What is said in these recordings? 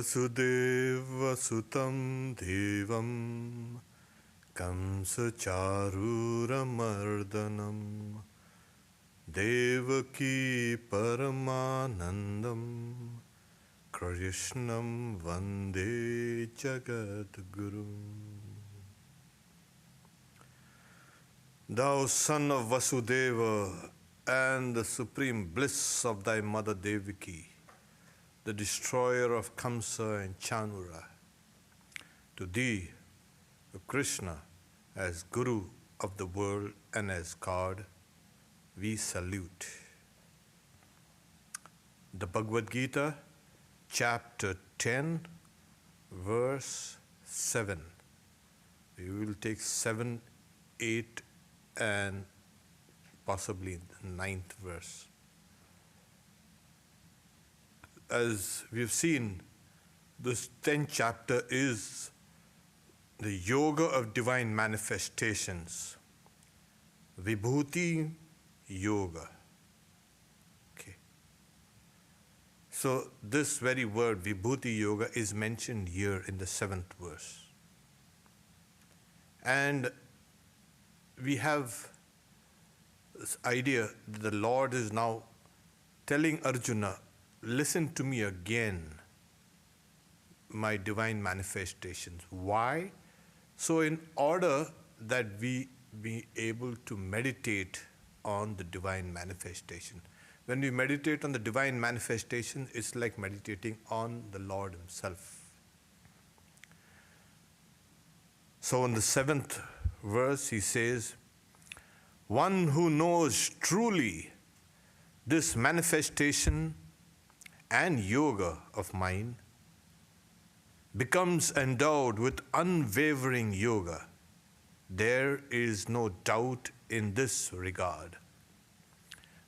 Vasudeva Sutam Devam Kamsa Charura Mardanam Devaki Paramanandam Krishnam Vande Jagadgurum. Thou son of Vasudeva and the supreme bliss of thy mother Devaki, the destroyer of Kamsa and Chanura, to thee, O Krishna, as Guru of the world and as God, we salute. The Bhagavad Gita, chapter 10, verse 7. We will take 7, 8, and possibly the 9th verse. As we've seen, this 10th chapter is the yoga of divine manifestations, Vibhuti Yoga. Okay. So this very word, Vibhuti Yoga, is mentioned here in the 7th verse. And we have this idea that the Lord is now telling Arjuna, listen to me again, my divine manifestations. Why? So in order that we be able to meditate on the divine manifestation. When we meditate on the divine manifestation, it's like meditating on the Lord Himself. So in the 7th verse, he says, one who knows truly this manifestation and yoga of mine becomes endowed with unwavering yoga. There is no doubt in this regard.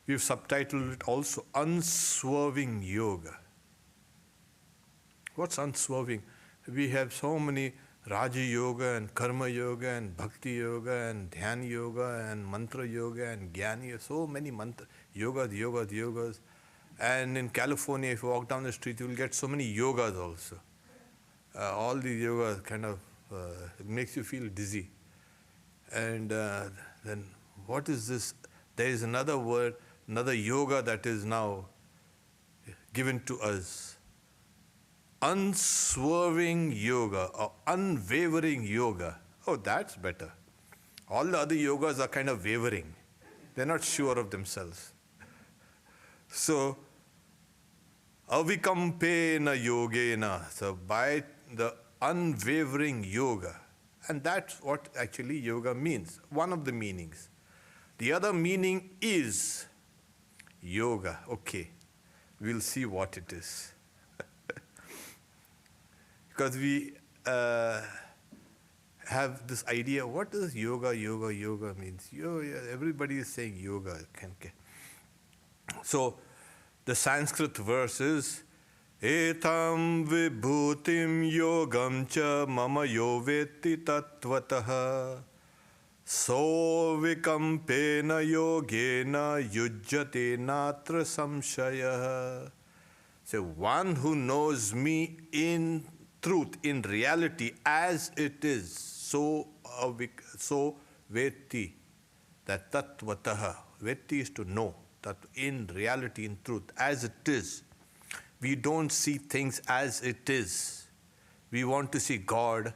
We've subtitled it also Unswerving Yoga. What's unswerving? We have so many Raja Yoga and Karma Yoga and Bhakti Yoga and Dhyan Yoga and Mantra Yoga and Jnana, so many yogas. And in California, if you walk down the street, you will get so many yogas also. All these yogas kind of it makes you feel dizzy. And then what is this? There is another word, another yoga that is now given to us. Unswerving yoga or unwavering yoga. Oh, that's better. All the other yogas are kind of wavering. They're not sure of themselves. So, avikampena yogena. So, by the unwavering yoga. And that's what actually yoga means. One of the meanings. The other meaning is yoga. Okay, we'll see what it is. Because we have this idea, what does yoga means? Everybody is saying yoga. So, the Sanskrit verse is, Etam vibhutim yogam cha mama yo veti tattvataha so vikampena yogena yujjate natra samshaya. So, one who knows me in truth, in reality, as it is, so veti, that tattvataha. Veti is to know, that in reality, in truth, as it is. We don't see things as it is. We want to see God,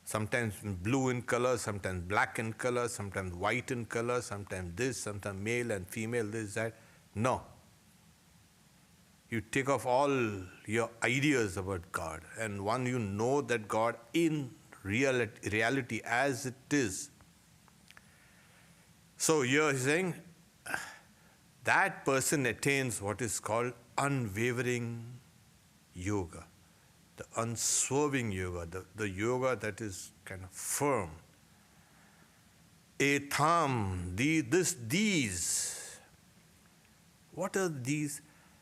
sometimes blue in color, sometimes black in color, sometimes white in color, sometimes this, sometimes male and female, this, that. No. You take off all your ideas about God, and one, you know that God in reality as it is. So you're saying that person attains what is called unwavering yoga, the unswerving yoga, the yoga that is kind of firm. Etham, these. What are these?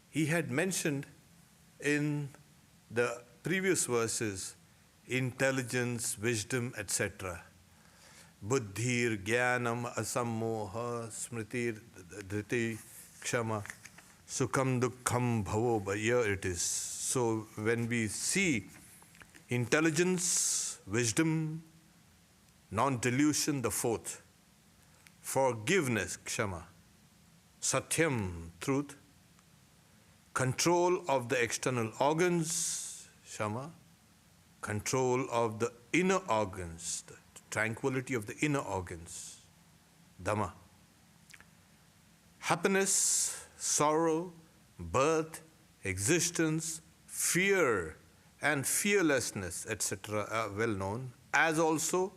He had mentioned in the previous verses intelligence, wisdom, etc. Buddhir, Jnanam, Asammoha, Smritir, Dhriti, Kshama, Sukham, Dukkham, Bhavo. But here it is So when we see intelligence, wisdom, non-delusion, the fourth, forgiveness, kshama, satyam, truth, control of the external organs, shama, control of the inner organs, the tranquility of the inner organs, dhamma, happiness, sorrow, birth, existence, fear and fearlessness, etc. are well known, as also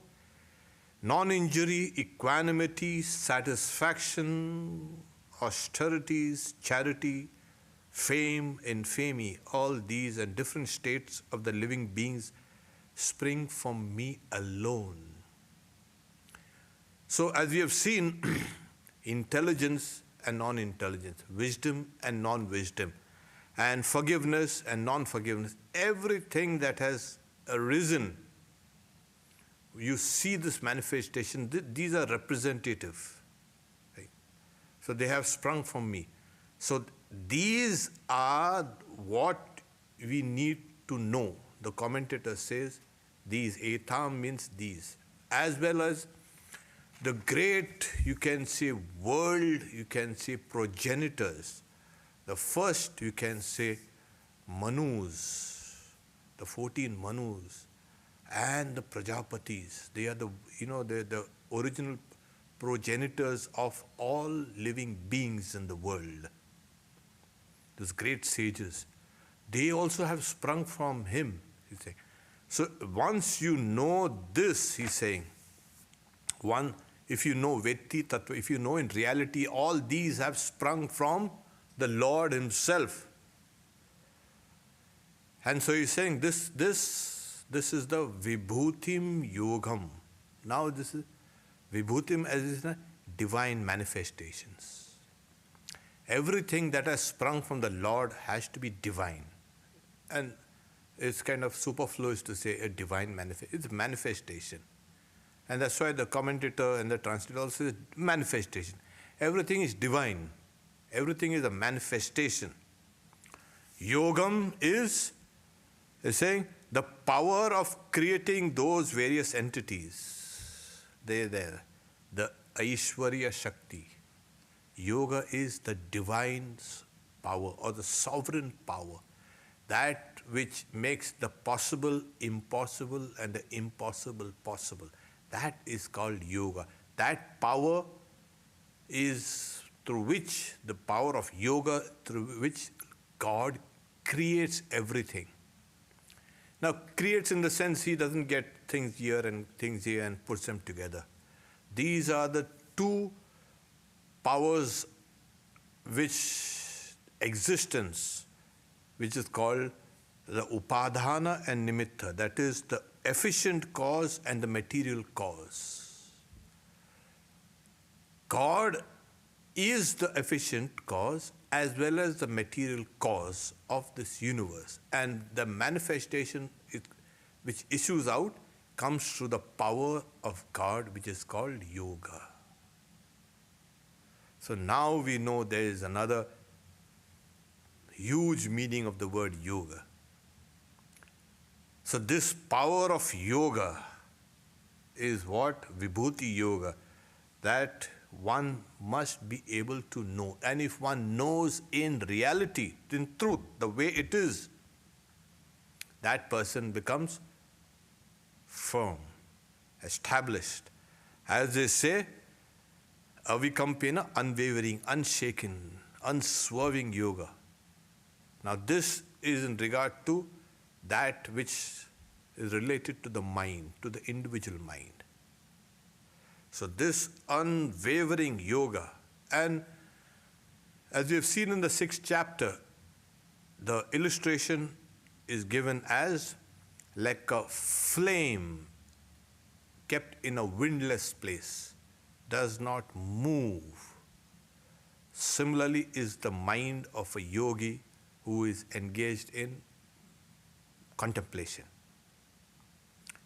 non-injury, equanimity, satisfaction, austerities, charity, fame, infamy, all these and different states of the living beings spring from me alone. So as we have seen, intelligence and non-intelligence, wisdom and non-wisdom, and forgiveness and non-forgiveness, everything that has arisen, you see this manifestation, these are representative. Right? So they have sprung from me. So these are what we need to know. The commentator says these, etam means these, as well as the great, you can say, world, you can say, progenitors. The first, you can say, Manus, the 14 Manus, and the Prajapatis. They are the, they're the original progenitors of all living beings in the world. Those great sages. They also have sprung from him, he's saying. So once you know this, he's saying, if you know Vetti Tattva, if you know in reality all these have sprung from the Lord himself. And so he's saying this is the Vibhutim Yogam. Now this is Vibhutim as is divine manifestations. Everything that has sprung from the Lord has to be divine. And it's kind of superfluous to say a divine manifestation. It's manifestation. And that's why the commentator and the translator also says manifestation. Everything is divine. Everything is a manifestation. Yogam is saying the power of creating those various entities. They're there. The Aishwarya Shakti. Yoga is the divine power or the sovereign power. That which makes the possible impossible and the impossible possible. That is called yoga. That power is through which, the power of yoga, through which God creates everything. Now, creates in the sense he doesn't get things here and things here and puts them together. These are the two powers which existence, which is called the upadhana and nimitta, that is the efficient cause and the material cause. God is the efficient cause as well as the material cause of this universe. And the manifestation which issues out comes through the power of God, which is called yoga. So now we know there is another huge meaning of the word yoga. So this power of yoga is what? Vibhuti yoga, that one must be able to know. And if one knows in reality, in truth, the way it is, that person becomes firm, established. As they say, avikampena, unwavering, unshaken, unswerving yoga. Now this is in regard to that which is related to the mind, to the individual mind. So this unwavering yoga, and as we have seen in the 6th chapter, the illustration is given as like a flame kept in a windless place, does not move. Similarly is the mind of a yogi who is engaged in contemplation.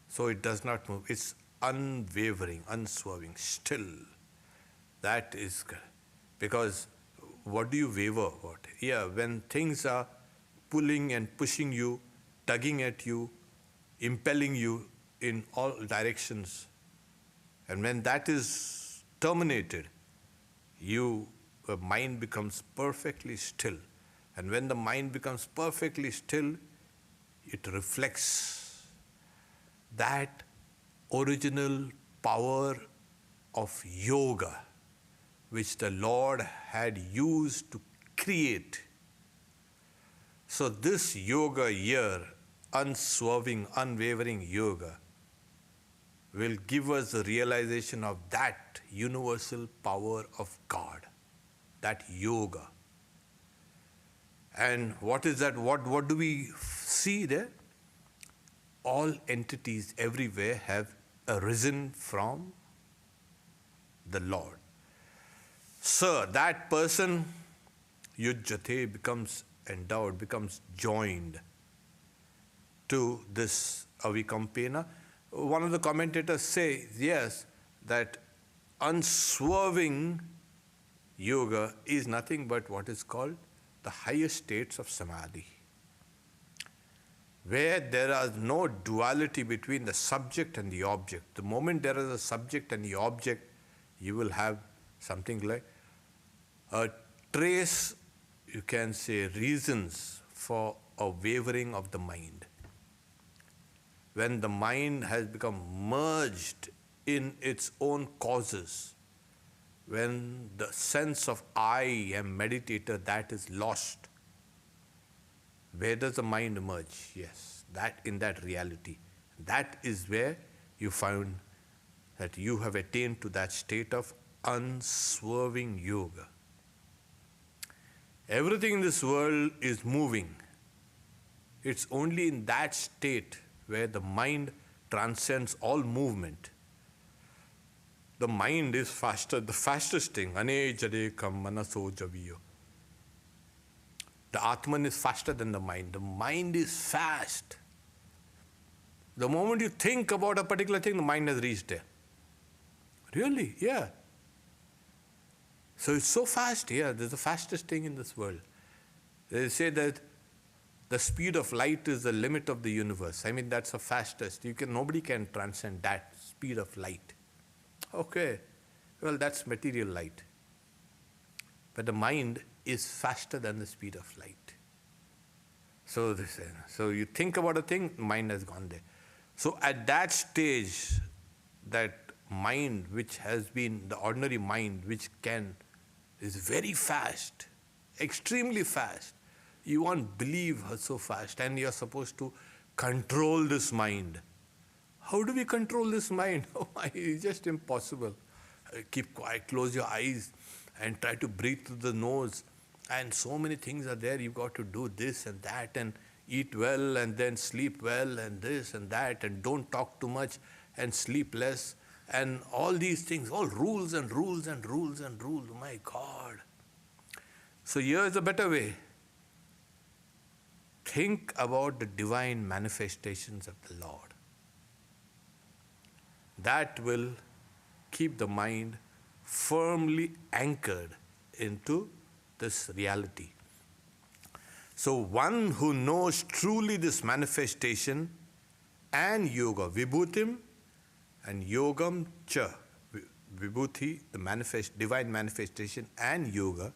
So it does not move. It's unwavering, unswerving, still. That is because what do you waver about? Yeah, when things are pulling and pushing you, tugging at you, impelling you in all directions. And when that is terminated, your mind becomes perfectly still. And when the mind becomes perfectly still, it reflects that original power of yoga, which the Lord had used to create. So this yoga year, unswerving, unwavering yoga, will give us the realization of that universal power of God, that yoga. And what is that? What do we see there? All entities everywhere have arisen from the Lord. So that person, yujjate, becomes endowed, becomes joined to this avikampena. One of the commentators say, yes, that unswerving yoga is nothing but what is called the highest states of samadhi, where there is no duality between the subject and the object. The moment there is a subject and the object, you will have something like a trace, you can say, reasons for a wavering of the mind. When the mind has become merged in its own causes, when the sense of I am meditator, that is lost, where does the mind emerge? Yes, that in that reality. That is where you find that you have attained to that state of unswerving yoga. Everything in this world is moving. It's only in that state where the mind transcends all movement. The mind is faster, the fastest thing. Ane jadekam manaso javiyo. The Atman is faster than the mind. The mind is fast. The moment you think about a particular thing, the mind has reached there. Really? Yeah. So it's so fast. Yeah, this is the fastest thing in this world. They say that the speed of light is the limit of the universe. I mean, that's the fastest. Nobody can transcend that speed of light. Okay, well, that's material light. But the mind is faster than the speed of light. So you think about a thing, mind has gone there. So at that stage, that mind which has been the ordinary mind, which is very fast, extremely fast. You won't believe how so fast, and you're supposed to control this mind. How do we control this mind? Oh, it's just impossible. Keep quiet, close your eyes, and try to breathe through the nose. And so many things are there. You've got to do this and that, and eat well, and then sleep well, and this and that, and don't talk too much, and sleep less, and all these things, all rules and rules and rules and rules. Oh my God. So here is a better way. Think about the divine manifestations of the Lord. That will keep the mind firmly anchored into this reality. So one who knows truly this manifestation and yoga, vibhutim and yogam cha, vibhuti, the divine manifestation, and yoga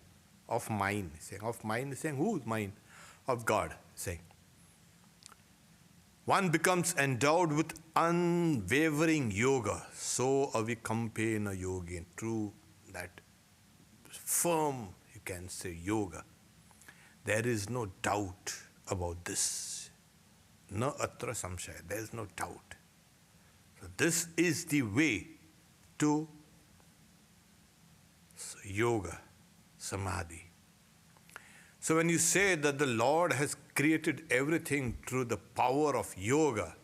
of mind. Of mind, saying whose mind? Of God, saying. One becomes endowed with unwavering yoga, so avikampena yogin, through that firm, you can say, yoga. There is no doubt about this. No atra samshaya, there is no doubt. So this is the way to yoga, samadhi. So when you say that the Lord has created everything through the power of yoga,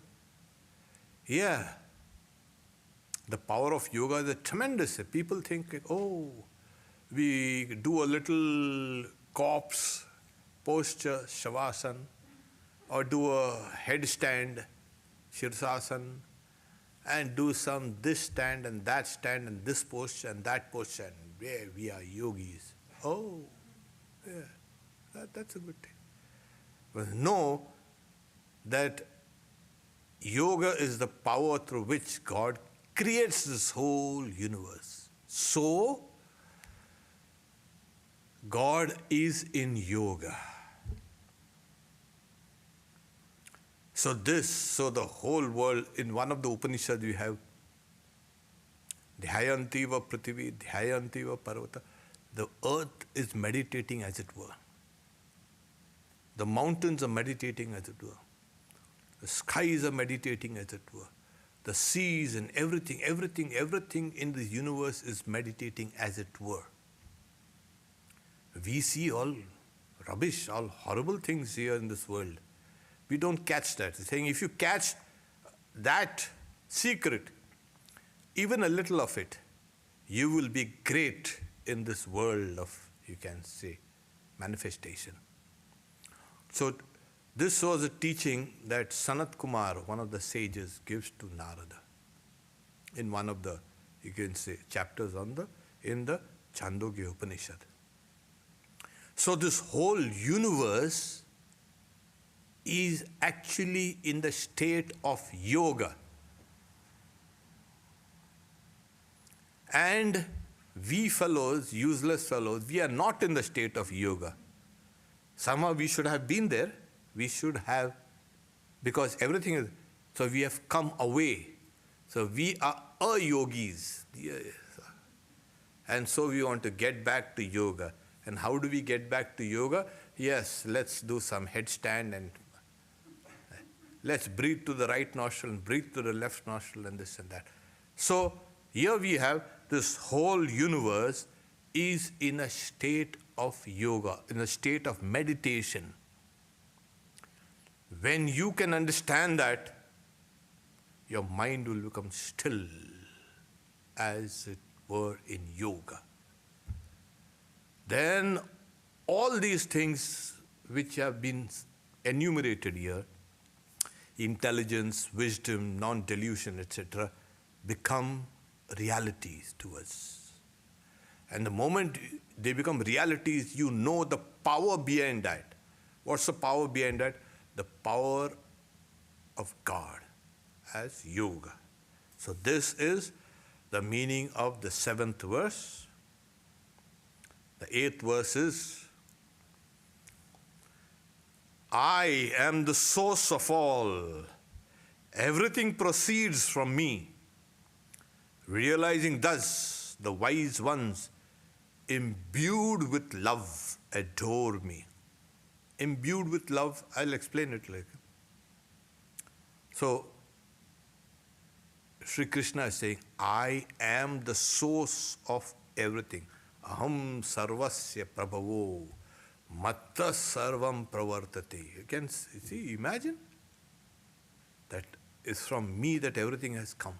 yeah, the power of yoga is tremendous. People think, oh, we do a little corpse posture, shavasana, or do a headstand, shirsasana, and do some this stand and this posture and that posture, and yeah, we are yogis. Oh, yeah. That's a good thing. But know that yoga is the power through which God creates this whole universe. So, God is in yoga. So the whole world, in one of the Upanishads we have Dhyayantiva Prithivi, Dhyayantiva Parvata. The earth is meditating as it were. The mountains are meditating as it were. The skies are meditating as it were. The seas and everything in the universe is meditating as it were. We see all rubbish, all horrible things here in this world. We don't catch that. He's saying if you catch that secret, even a little of it, you will be great in this world of, you can say, manifestation. So this was a teaching that Sanat Kumar, one of the sages, gives to Narada in one of the, you can say, chapters in the Chandogya Upanishad. So this whole universe is actually in the state of yoga. And we fellows, useless fellows, we are not in the state of yoga. Somehow we should have been there. We should have, because everything is, so we have come away. So we are a-yogis. And so we want to get back to yoga. And how do we get back to yoga? Yes, let's do some headstand and let's breathe to the right nostril and breathe to the left nostril and this and that. So here we have this whole universe is in a state of yoga, in a state of meditation. When you can understand that, your mind will become still, as it were in yoga. Then all these things which have been enumerated here, intelligence, wisdom, non-delusion, etc., become realities to us. And the moment they become realities, you know the power behind that. What's the power behind that? The power of God as yoga. So this is the meaning of the 7th verse. The 8th verse is, I am the source of all. Everything proceeds from me. Realizing thus, the wise ones, imbued with love, adore me. Imbued with love, I'll explain it later. So, Sri Krishna is saying, I am the source of everything. Aham sarvasya prabhavo matta sarvam pravartate. You can see, imagine. That is from me that everything has come.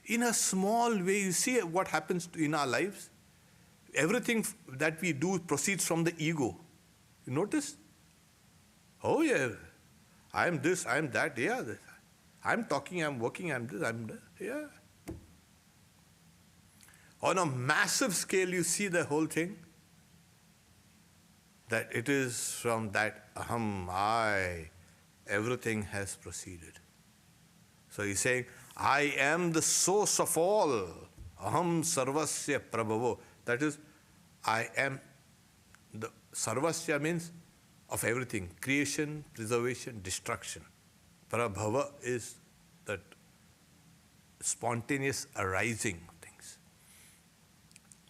In a small way, you see what happens in our lives? Everything that we do proceeds from the ego. You notice? Oh yeah, I am this, I am that, yeah. I'm talking, I'm working, I'm this, I'm that, yeah. On a massive scale, you see the whole thing. That it is from that aham, I, everything has proceeded. So he's saying, I am the source of all. Aham sarvasya prabhavo. That is, I am the sarvasya means of everything. Creation, preservation, destruction. Prabhava is that spontaneous arising of things.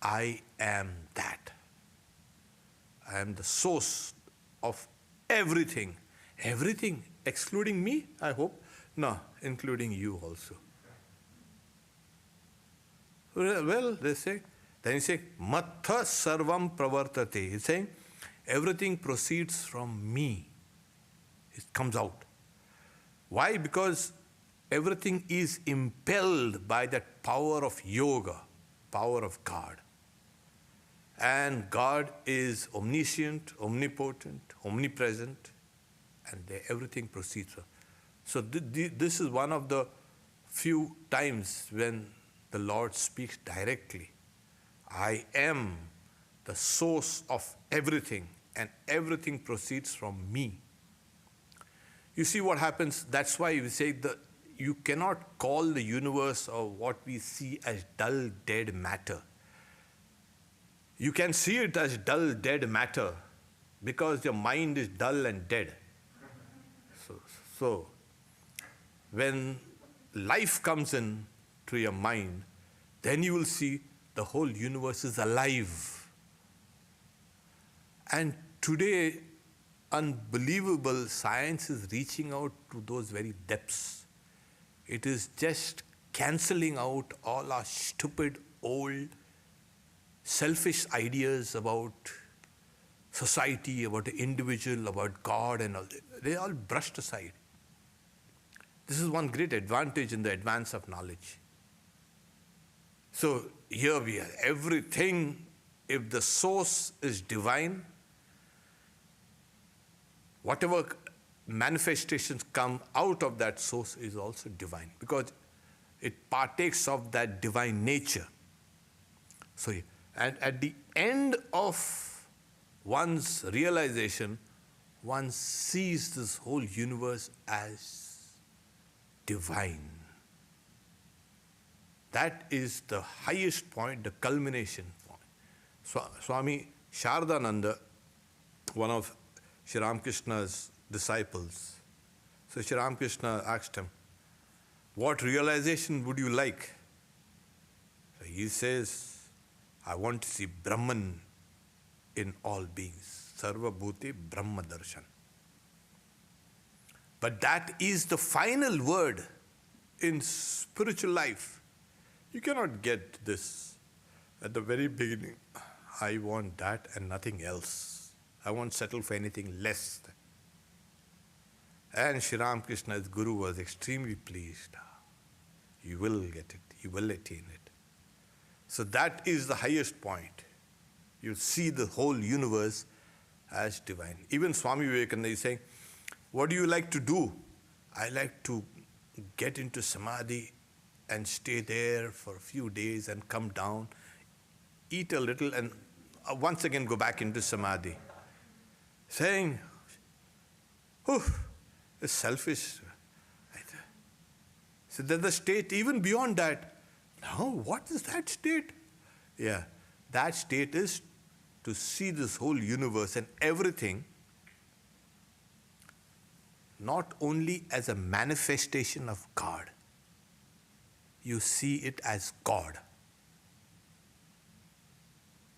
I am that. I am the source of everything. Everything, excluding me, I hope. No, including you also. Well, they say, then he says, Matha sarvam pravartate. He's saying, everything proceeds from me. It comes out. Why? Because everything is impelled by that power of yoga, power of God. And God is omniscient, omnipotent, omnipresent, and everything proceeds from. So this is one of the few times when the Lord speaks directly. I am the source of everything. and everything proceeds from me. You see what happens? That's why we say that you cannot call the universe or what we see as dull, dead matter. You can see it as dull, dead matter because your mind is dull and dead. So when life comes in to your mind, then you will see the whole universe is alive. And today, unbelievable science is reaching out to those very depths. It is just cancelling out all our stupid, old, selfish ideas about society, about the individual, about God and all that. They are all brushed aside. This is one great advantage in the advance of knowledge. So here we are. Everything, if the source is divine, whatever manifestations come out of that source is also divine because it partakes of that divine nature. So, and at the end of one's realization, one sees this whole universe as divine. That is the highest point, the culmination point. Swami Shardananda, one of Sri Ramakrishna's disciples, so Sri Ramakrishna asked him, what realization would you like? So he says, I want to see Brahman in all beings. Sarva Bhuti Brahma Darshan. But that is the final word in spiritual life. You cannot get this at the very beginning. I want that and nothing else. I won't settle for anything less. And Sri Ramakrishna's Guru was extremely pleased. You will get it. You will attain it. So that is the highest point. You see the whole universe as divine. Even Swami Vivekananda is saying, what do you like to do? I like to get into samadhi and stay there for a few days and come down, eat a little and once again go back into samadhi. Saying, it's selfish. So there's the state even beyond that. No, what is that state? Yeah, that state is to see this whole universe and everything not only as a manifestation of God, you see it as God.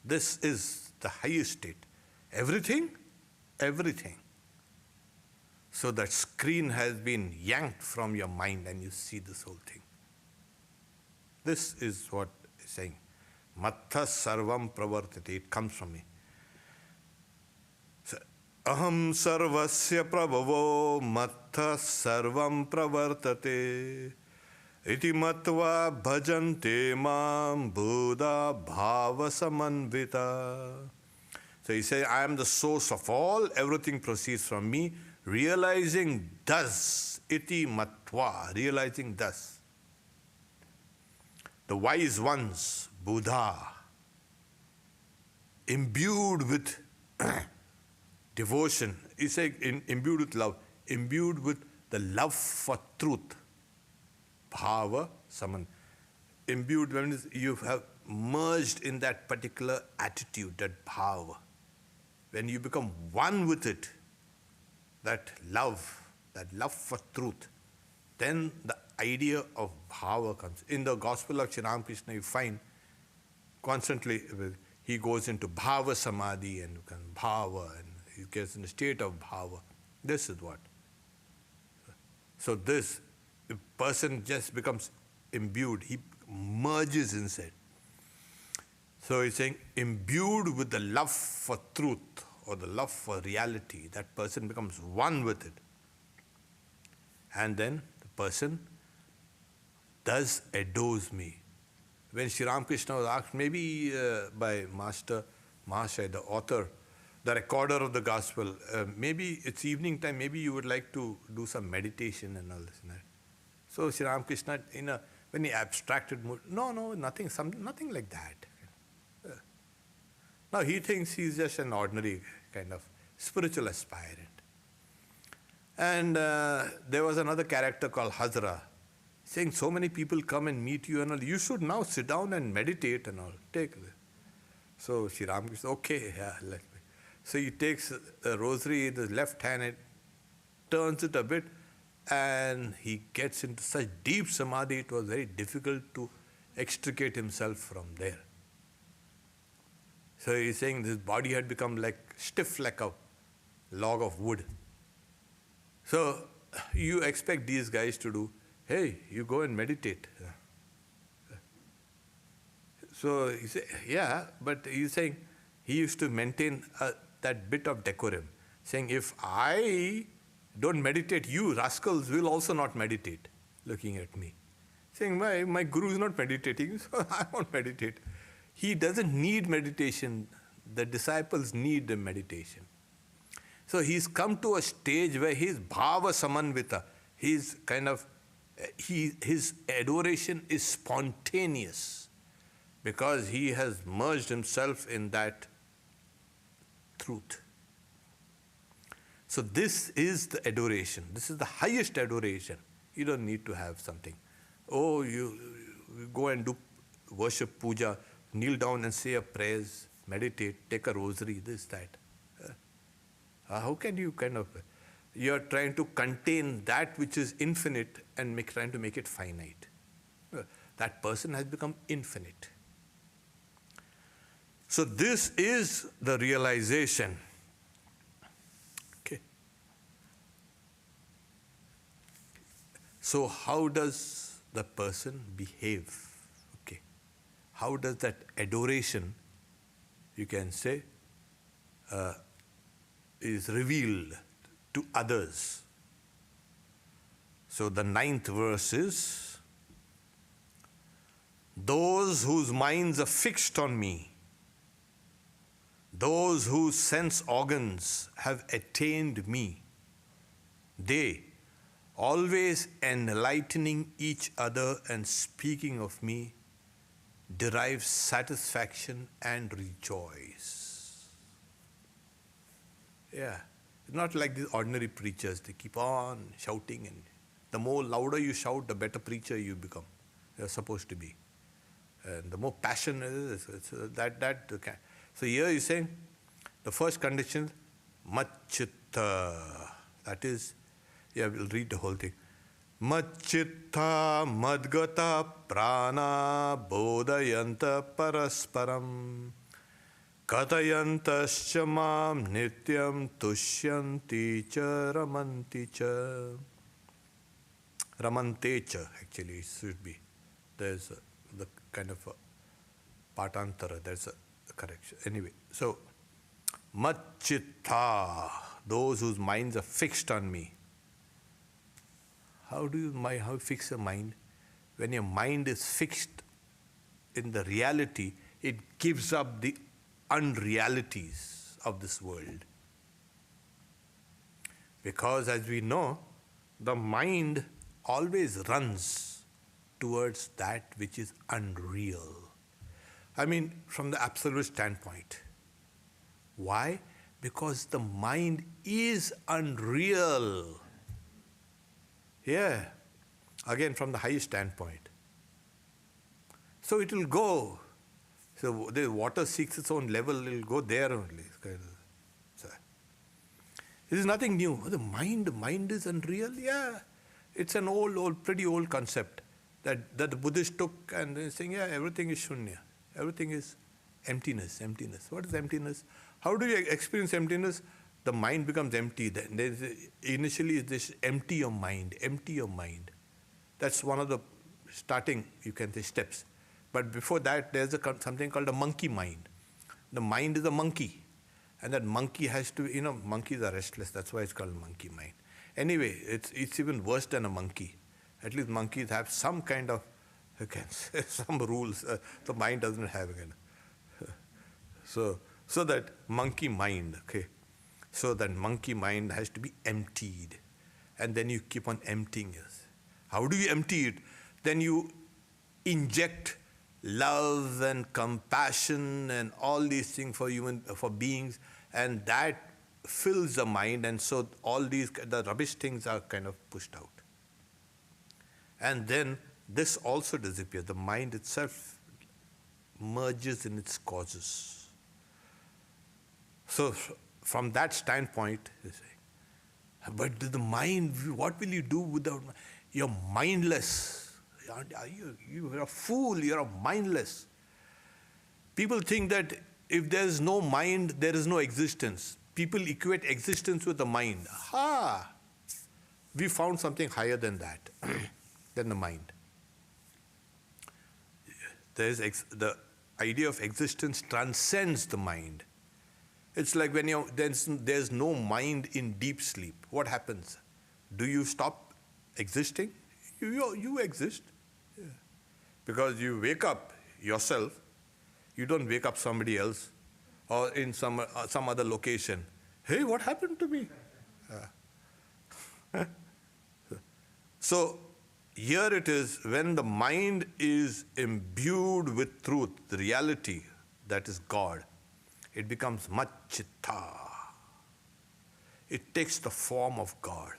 This is the highest state. Everything, everything. So that screen has been yanked from your mind and you see this whole thing. This is what is saying. Mattha sarvam pravartate. It comes from me. So, aham sarvasya prabhavo mattha sarvam pravartate. Iti matva bhajante mam buddha bhava samanvita. So he says, I am the source of all, everything proceeds from me, realizing thus, iti matva, realizing thus. The wise ones, Buddha, imbued with devotion, he said imbued with love, imbued with the love for truth, bhava saman. Imbued means you have merged in that particular attitude, that bhava. When you become one with it, that love for truth, then the idea of bhava comes. In the Gospel of Sri Ramakrishna, you find constantly he goes into bhava samadhi and bhava, and he gets in a state of bhava. This is what. So this, the person just becomes imbued, he merges inside. So he's saying, imbued with the love for truth or the love for reality, that person becomes one with it. And then the person thus adores me. When Sri Ramakrishna was asked, maybe by Master Mahashaya, the author, the recorder of the gospel, maybe it's evening time, maybe you would like to do some meditation and all this and that. So Sri Ramakrishna, in a very abstracted mood, no, nothing like that. Now he thinks he's just an ordinary kind of spiritual aspirant. And there was another character called Hazra, saying, so many people come and meet you and all, you should now sit down and meditate and all. Take this. So Sri Ramakrishna said, okay, yeah, let me. So he takes a rosary in his left hand and turns it a bit, and he gets into such deep samadhi, it was very difficult to extricate himself from there. So he's saying this body had become like stiff like a log of wood. So you expect these guys to do, hey, you go and meditate. So he said, yeah, but he's saying he used to maintain that bit of decorum, saying, if I don't meditate, you rascals will also not meditate, looking at me. Saying, my guru is not meditating, so I won't meditate. He doesn't need meditation. The disciples need the meditation. So he's come to a stage where he's bhava samanvita. He's kind of, his adoration is spontaneous because he has merged himself in that truth. So this is the adoration. This is the highest adoration. You don't need to have something. Oh, you go and do worship, puja, kneel down and say a prayers, meditate, take a rosary, this, that. How can you you're trying to contain that which is infinite and trying to make it finite. That person has become infinite. So this is the realization. Okay. So how does the person behave? Okay. How does that adoration, you can say, is revealed to others? So the 9th verse is, those whose minds are fixed on me, those whose sense organs have attained me, they, always enlightening each other and speaking of me, derive satisfaction and rejoice. Yeah, it's not like these ordinary preachers. They keep on shouting, and the more louder you shout, the better preacher you become. You're supposed to be. And the more passion is, so here he's saying, the first condition, macchitta. That is, yeah, we'll read the whole thing. Macchitta madgata prana bodhayanta parasparam katayantascha mam nityam tushyanti cha ramanti cha. Ramante cha, actually, it should be. There's the kind of patantara, there's a correction. Anyway, so, macchitta, those whose minds are fixed on me. How do you fix a mind? When your mind is fixed in the reality, it gives up the unrealities of this world. Because as we know, the mind always runs towards that which is unreal. I mean, from the absolute standpoint. Why? Because the mind is unreal. Yeah, again from the highest standpoint. So it will go. So the water seeks its own level, it will go there only. So, this is nothing new. The mind is unreal. Yeah, it's an pretty old concept that the Buddhists took, and they're saying, yeah, everything is shunya. Everything is emptiness. What is emptiness? How do you experience emptiness? The mind becomes empty. Initially, this empty your mind. That's one of the starting, you can say, steps. But before that, there's something called a monkey mind. The mind is a monkey. And that monkey has to, monkeys are restless. That's why it's called monkey mind. Anyway, it's even worse than a monkey. At least monkeys have some kind of, some rules. The mind doesn't have. So that monkey mind, okay. So that monkey mind has to be emptied. And then you keep on emptying it. How do you empty it? Then you inject love and compassion and all these things for beings, and that fills the mind, and so all these the rubbish things are kind of pushed out. And then this also disappears. The mind itself merges in its causes. So from that standpoint, you say, but the mind, what will you do without? You're mindless. You're a fool. You're mindless. People think that if there is no mind, there is no existence. People equate existence with the mind. Aha! We found something higher than that, than the mind. The idea of existence transcends the mind. It's like when there's no mind in deep sleep. What happens? Do you stop existing? You exist. Yeah. Because you wake up yourself. You don't wake up somebody else or in some other location. Hey, what happened to me? So here it is, when the mind is imbued with truth, the reality that is God, it becomes macchitta. It takes the form of God.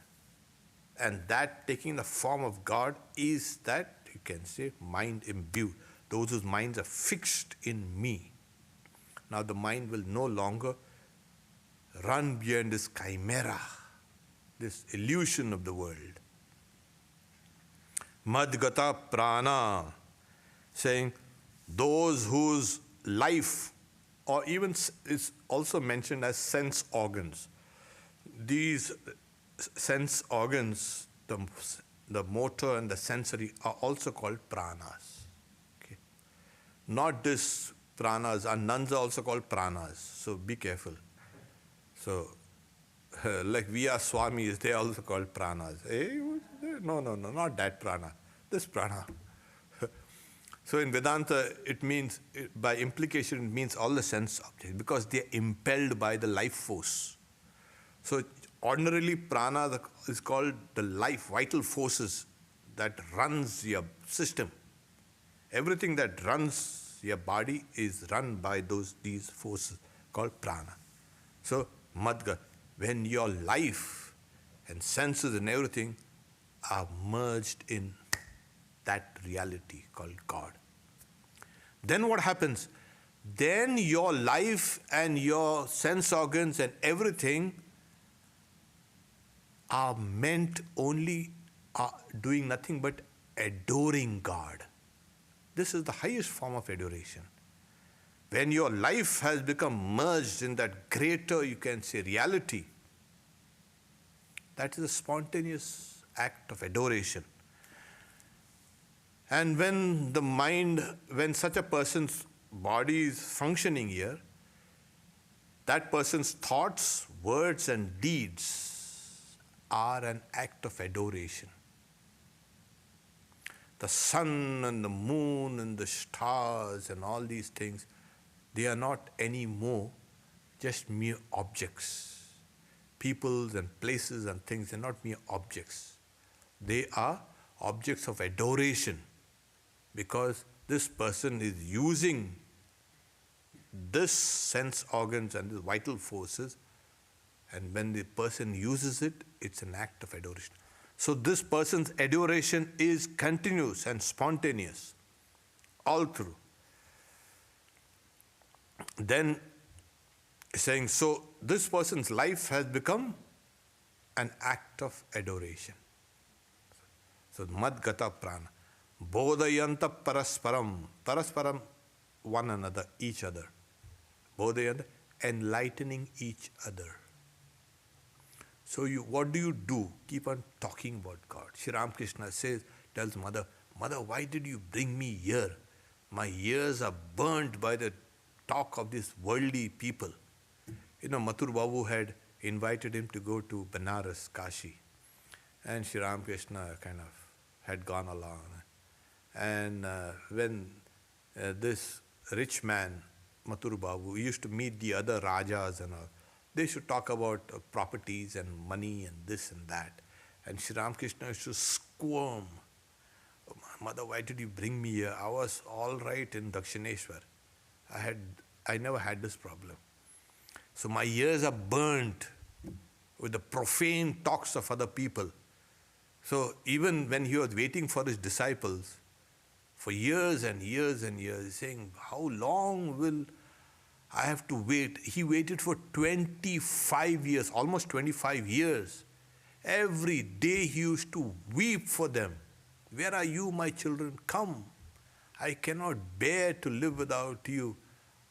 And that taking the form of God is that, you can say, mind imbued. Those whose minds are fixed in me. Now the mind will no longer run beyond this chimera, this illusion of the world. Madgata prana, saying those whose life, or even is also mentioned as sense organs. These sense organs, the motor and the sensory, are also called pranas. Okay. Not this pranas, and nuns are also called pranas, so be careful. So, like we are swamis, they are also called pranas. No, not that prana, this prana. So in Vedanta, it means, by implication, it means all the sense objects, because they are impelled by the life force. So ordinarily, prana is called the life, vital forces that runs your system. Everything that runs your body is run by these forces called prana. So madga, when your life and senses and everything are merged in that reality called God, then what happens? Then your life and your sense organs and everything are meant only doing nothing but adoring God. This is the highest form of adoration. When your life has become merged in that greater, you can say, reality, that is a spontaneous act of adoration. And when the mind, when such a person's body is functioning here, that person's thoughts, words, and deeds are an act of adoration. The sun and the moon and the stars and all these things, they are not anymore just mere objects. Peoples and places and things are not mere objects. They are objects of adoration, because this person is using this sense organs and the vital forces, and when the person uses it, it's an act of adoration. So this person's adoration is continuous and spontaneous, all through. Then saying, so this person's life has become an act of adoration. So madgata prana. Bodhayanta parasparam. Parasparam, one another, each other. Bodhayanta, enlightening each other. So what do? Keep on talking about God. Sri Ramakrishna tells Mother, Mother, why did you bring me here? My ears are burnt by the talk of these worldly people. Mathur Babu had invited him to go to Banaras, Kashi. And Sri Ramakrishna kind of had gone along. And when this rich man, Mathur Babu, used to meet the other Rajas and all, they should talk about properties and money and this and that. And Sri Ramakrishna used to squirm. Mother, why did you bring me here? I was all right in Dakshineshwar. I never had this problem. So my ears are burnt with the profane talks of other people. So even when he was waiting for his disciples, for years and years and years, saying, how long will I have to wait? He waited for 25 years, almost 25 years. Every day he used to weep for them. Where are you, my children? Come. I cannot bear to live without you.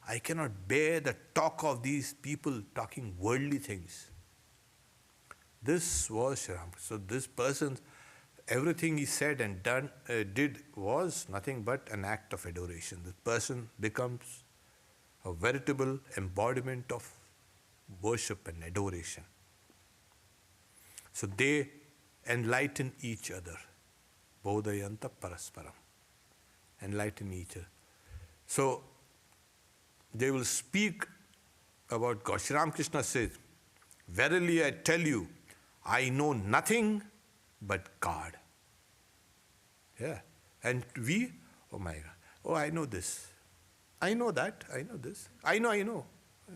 I cannot bear the talk of these people talking worldly things. This was Sri Ram. So this person, everything he said and did was nothing but an act of adoration. This person becomes a veritable embodiment of worship and adoration. So they enlighten each other. Bodhayanta parasparam. Enlighten each other. So they will speak about God. Sri Ramakrishna says, verily I tell you, I know nothing but God. Yeah. And we, oh my God, oh, I know this. I know that, I know this. I know. Yeah.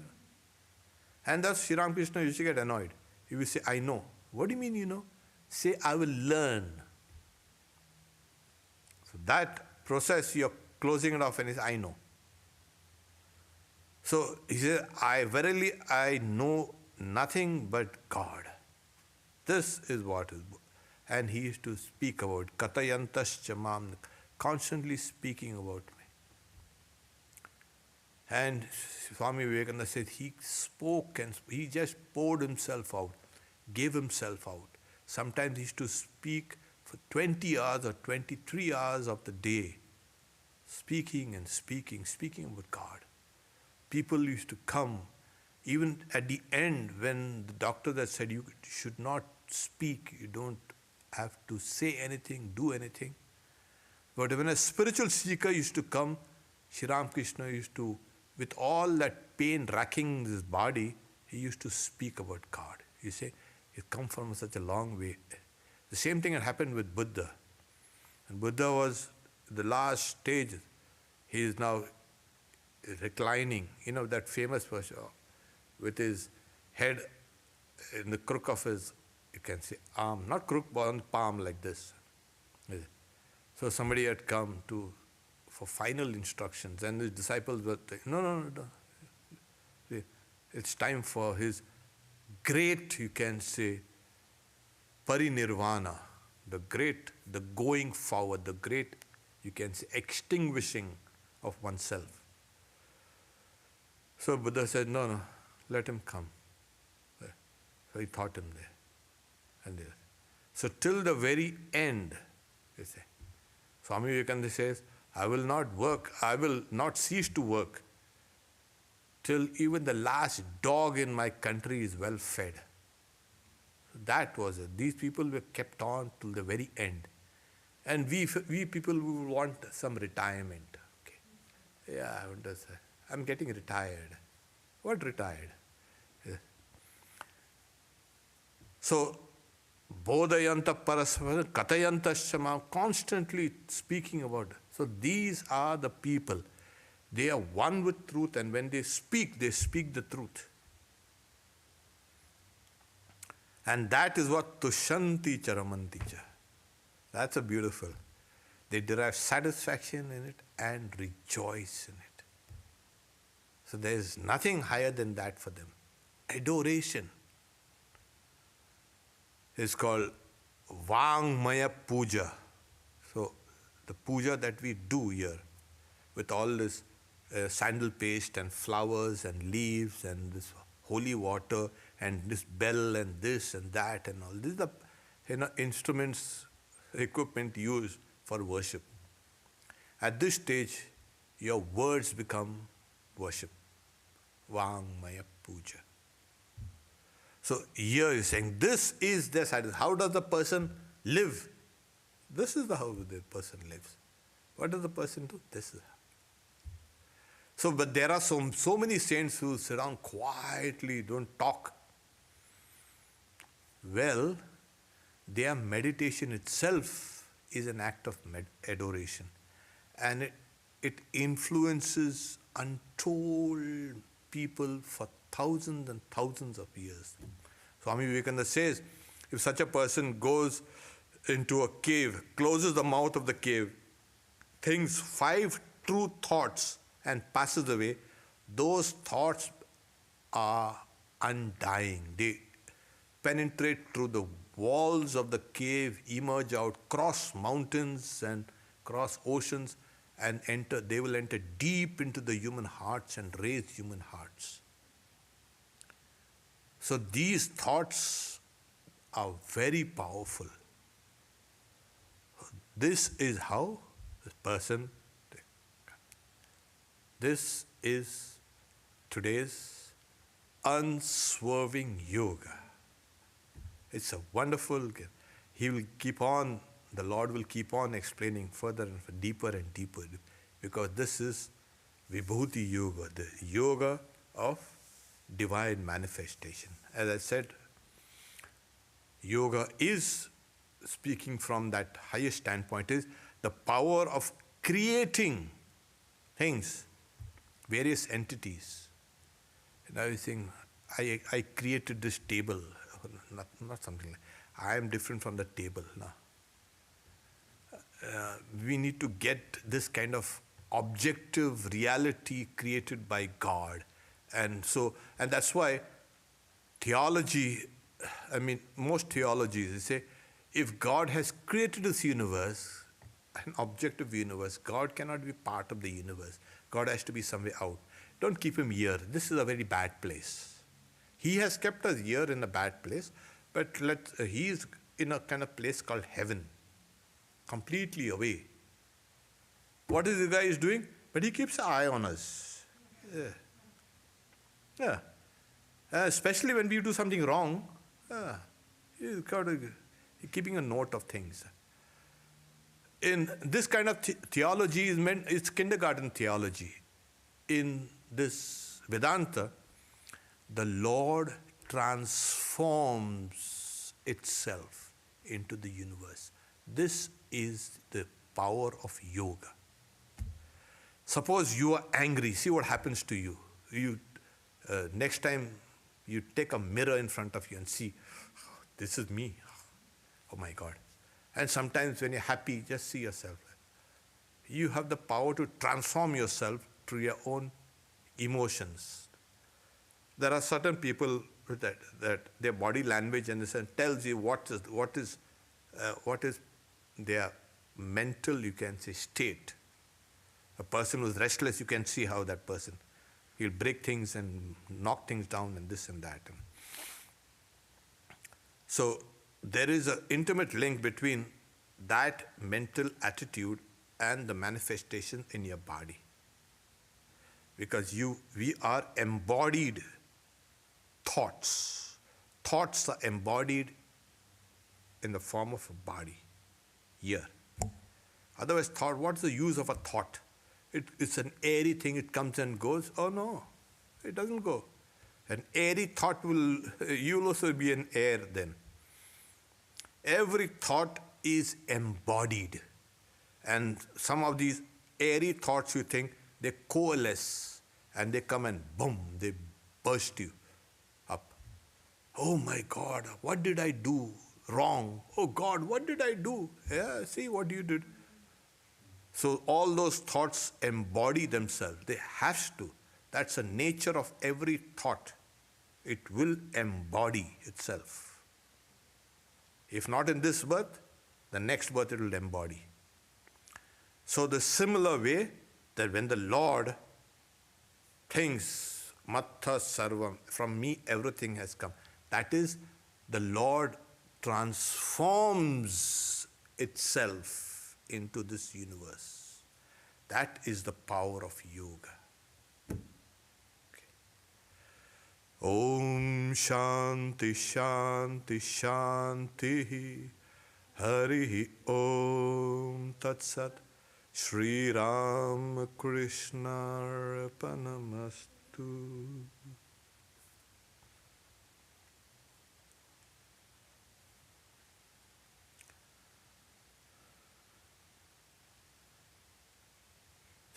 And thus Sri Ramakrishna used to get annoyed. He will say, I know. What do you mean you know? Say, I will learn. So that process, you're closing it off and it's, I know. So he says, verily I know nothing but God. This is what is. And he used to speak about Katayantascha mam, constantly speaking about me. And Swami Vivekananda said he spoke and he just poured himself out, gave himself out. Sometimes he used to speak for 20 hours or 23 hours of the day, speaking and speaking about God. People used to come, even at the end when the doctor that said you should not speak, you don't have to say anything, do anything. But when a spiritual seeker used to come, Sri Ramakrishna used to, with all that pain racking his body, he used to speak about God. You say, he's come from such a long way. The same thing had happened with Buddha. And Buddha was the last stage. He is now reclining, that famous verse with his head in the crook of his, you can say, arm, not crook, but on palm like this. So somebody had come for final instructions, and his disciples were saying, no. It's time for his great, you can say, parinirvana, the going forward, the great, you can say, extinguishing of oneself. So Buddha said, no, let him come. So he taught him there. And there. So till the very end, they say, Swami Vivekananda says, I will not cease to work till even the last dog in my country is well fed. So that was it. These people were kept on till the very end. And we people who want some retirement. Okay. Yeah, I'm getting retired. What retired? Yeah. So, Bodhayanta parasvara, Katayantascha, constantly speaking about it. So these are the people. They are one with truth, and when they speak the truth. And that is what Tushanti Charamanti cha. That's a beautiful. They derive satisfaction in it and rejoice in it. So there is nothing higher than that for them. Adoration is called Vangmaya Puja. So the puja that we do here with all this sandal paste and flowers and leaves and this holy water and this bell and this and that and all. These are the instruments, equipment used for worship. At this stage, your words become worship. Vangmaya Puja. So here is saying, this is their satisfaction. How does the person live? This is how the person lives. What does the person do? This is how. So, but there are so many saints who sit down quietly, don't talk. Well, their meditation itself is an act of adoration. And it influences untold people for thousands and thousands of years. Swami Vivekananda says, if such a person goes into a cave, closes the mouth of the cave, thinks 5 true thoughts and passes away, those thoughts are undying. They penetrate through the walls of the cave, emerge out, cross mountains and cross oceans, and they will enter deep into the human hearts and raise human hearts. So these thoughts are very powerful. This is how this person, this is today's unswerving yoga. It's a wonderful, he will keep on, the Lord will keep on explaining further and deeper and deeper, because this is Vibhuti Yoga, the yoga of divine manifestation. As I said, yoga is, speaking from that highest standpoint, is the power of creating things, various entities. And I was saying, I created this table, not something like, I am different from the table. No. We need to get this kind of objective reality created by God. And that's why theology, most theologies, they say, if God has created this universe, an objective universe, God cannot be part of the universe. God has to be somewhere out. Don't keep him here. This is a very bad place. He has kept us here in a bad place, but he is in a kind of place called heaven, completely away. What is the guy is doing? But he keeps an eye on us. Yeah. Especially when we do something wrong, he's keeping a note of things. In this kind of theology is meant, it's kindergarten theology. In this Vedanta, the Lord transforms itself into the universe. This is the power of yoga. Suppose you are angry, see what happens to you. Next time you take a mirror in front of you and see, this is me. Oh my God. And sometimes when you're happy, just see yourself. You have the power to transform yourself through your own emotions. There are certain people that their body language and this tells you what is their mental, you can say, state. A person who's restless, you can see how that person, he'll break things and knock things down and this and that. So there is an intimate link between that mental attitude and the manifestation in your body. Because we are embodied thoughts. Thoughts are embodied in the form of a body here. Otherwise, thought, what's the use of a thought? It's an airy thing, it comes and goes. Oh no, it doesn't go. An airy thought you'll also be an air then. Every thought is embodied. And some of these airy thoughts you think, they coalesce and they come and boom, they burst you up. Oh my God, what did I do wrong? Oh God, what did I do? Yeah, see what you did. So all those thoughts embody themselves. They have to. That's the nature of every thought. It will embody itself. If not in this birth, the next birth it will embody. So the similar way that when the Lord thinks, Mattha Sarvam, from me everything has come, that is, the Lord transforms itself into this universe. That is the power of yoga. Okay. Om Shanti Shanti Shanti Hari Om Tat Sat Shri Ram Krishna Arpanamastu.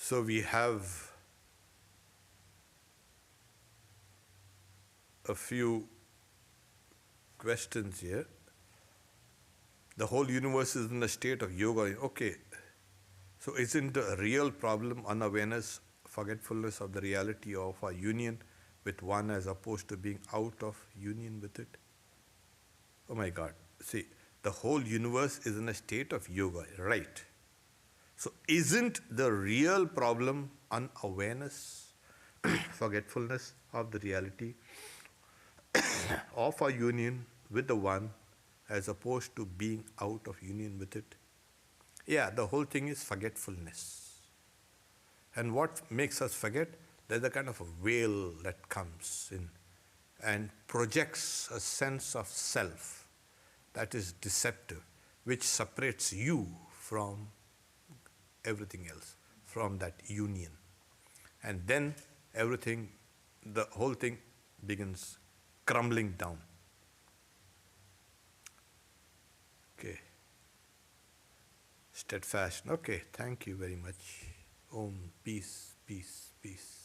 So we have a few questions here. The whole universe is in a state of yoga. Okay, so isn't the real problem unawareness, forgetfulness of the reality of our union with one as opposed to being out of union with it? Oh my God. See, the whole universe is in a state of yoga, right? So isn't the real problem unawareness, forgetfulness of the reality of our union with the one as opposed to being out of union with it? Yeah, the whole thing is forgetfulness. And what makes us forget? There's a kind of a veil that comes in and projects a sense of self that is deceptive, which separates you from everything else, from that union. And then everything, the whole thing begins crumbling down. Okay. Steadfast. Okay, thank you very much. Om, peace, peace, peace.